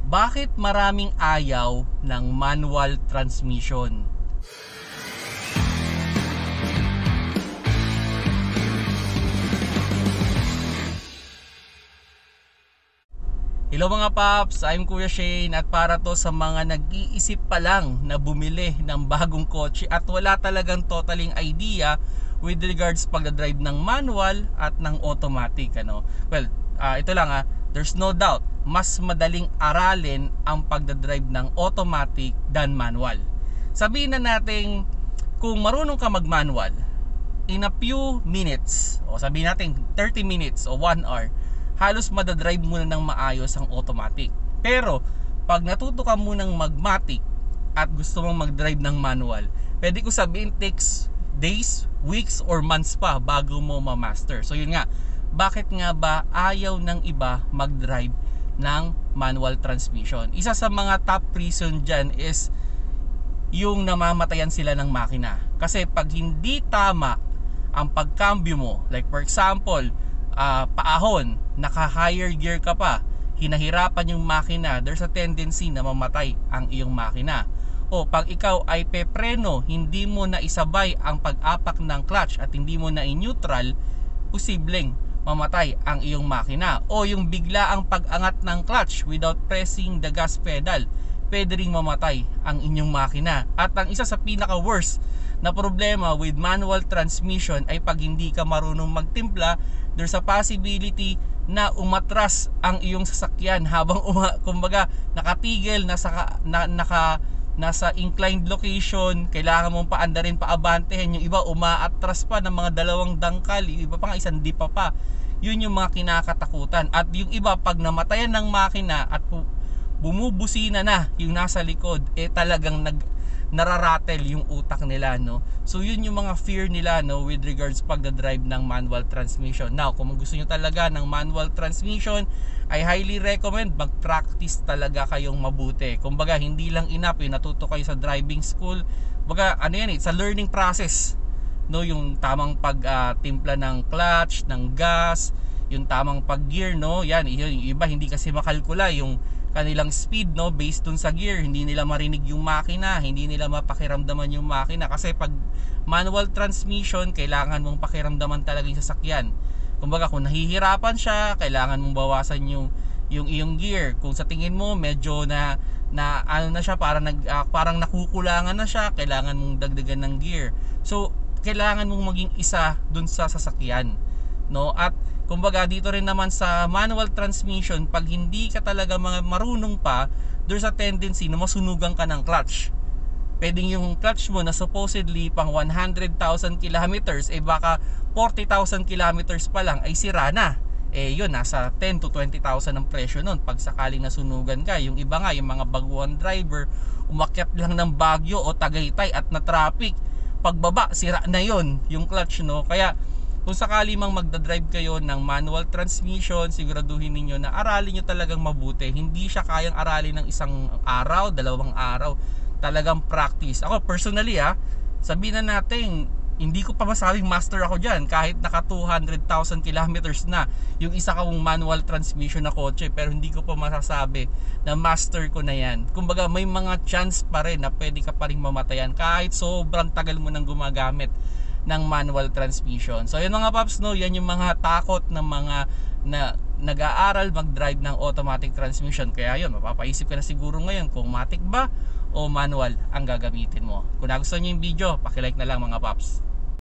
Bakit maraming ayaw ng manual transmission? Hello mga paps, I'm Kuya Shane at para to sa mga nag-iisip pa lang na bumili ng bagong kotse at wala talagang totaling idea with regards pagdadrive ng manual at ng automatic. Well, ito lang there's no doubt mas madaling aralin ang pagdadrive ng automatic than manual. Sabihin na natin kung marunong ka mag-manual, in a few minutes o sabihin natin 30 minutes o 1 hour, halos madadrive mo na ng maayos ang automatic. Pero pag natuto ka munang mag-matic at gusto mong mag-drive ng manual, pwede ko sabihin takes days, weeks or months pa bago mo ma-master. So yun nga, bakit nga ba ayaw ng iba mag-drive ng manual transmission? Isa sa mga top reason dyan is yung namamatayan sila ng makina. Kasi pag hindi tama ang pagkambyo mo, like for example, paahon, naka-higher gear ka pa, hinahirapan yung makina, there's a tendency na mamatay ang iyong makina. O pag ikaw ay pepreno, hindi mo na isabay ang pag-apak ng clutch at hindi mo na in-neutral, posibleng mamatay ang iyong makina. O yung bigla ang pag-angat ng clutch without pressing the gas pedal, pwede ring mamatay ang inyong makina. At ang isa sa pinaka-worst na problema with manual transmission ay pag hindi ka marunong magtimpla, there's a possibility na umatras ang iyong sasakyan habang kumbaga nakatigil, nasa inclined location, kailangan mong paandarin, paabantehin. Yung iba umaatras pa ng mga 2 dangkal, yung iba pa nga 1 dipa pa. Yun yung mga kinakatakutan. At yung iba pag namatayan ng makina at bumubusina na yung nasa likod, talagang nararatel yung utak nila, no? So yun yung mga fear nila, no, with regards pagdadrive ng manual transmission. Now, kung gusto nyo talaga ng manual transmission, I highly recommend mag-practice talaga kayong mabuti. Kumbaga, hindi lang enough yung natuto kayo sa driving school. Kumbaga, it's a learning process, no? Yung tamang pagtimpla ng clutch, ng gas, yung tamang pag-gear, no? Yan, yung iba hindi kasi makalkula yung kanilang speed, no, based dun sa gear. Hindi nila marinig yung makina, hindi nila mapakiramdaman yung makina. Kasi pag manual transmission, kailangan mong pakiramdaman talaga yung sasakyan. Kumbaga, kung nahihirapan siya, kailangan mong bawasan yung iyong gear. Kung sa tingin mo medyo na ano na siya, parang nakukulangan na siya, kailangan mong dagdagan ng gear. So kailangan mong maging isa dun sa sasakyan, no? At kumbaga dito rin naman sa manual transmission, pag hindi ka talaga marunong pa, there's a tendency na masunugan ka ng clutch. Pwedeng yung clutch mo na supposedly pang 100,000 kilometers, baka 40,000 kilometers pa lang ay sira na. Yun, nasa 10 to 20,000 ang presyo nun pag sakaling nasunugan ka. Yung iba nga, yung mga baguhan driver, umakyat lang ng Baguio o Tagaytay at na traffic, pagbaba sira na yon yung clutch, no? Kaya kung sakali mang magdadrive kayo ng manual transmission, siguraduhin niyo na aralin niyo talagang mabuti. Hindi siya kayang aralin ng 1 araw, 2 araw. Talagang practice. Ako personally, sabihin na natin, hindi ko pa masabing master ako dyan kahit naka 200,000 kilometers na yung isa kong manual transmission na kotse, pero hindi ko pa masasabi na master ko na yan. Kumbaga, may mga chance pa rin na pwede ka pa rin mamatayan kahit sobrang tagal mo nang gumagamit ng manual transmission. So yun mga paps, no, yan yung mga takot ng mga nag-aaral mag-drive ng automatic transmission. Kaya yun, mapapaisip ka na siguro ngayon kung matic ba o manual ang gagamitin mo. Kung nagustuhan nyo yung video, paki-like na lang mga paps.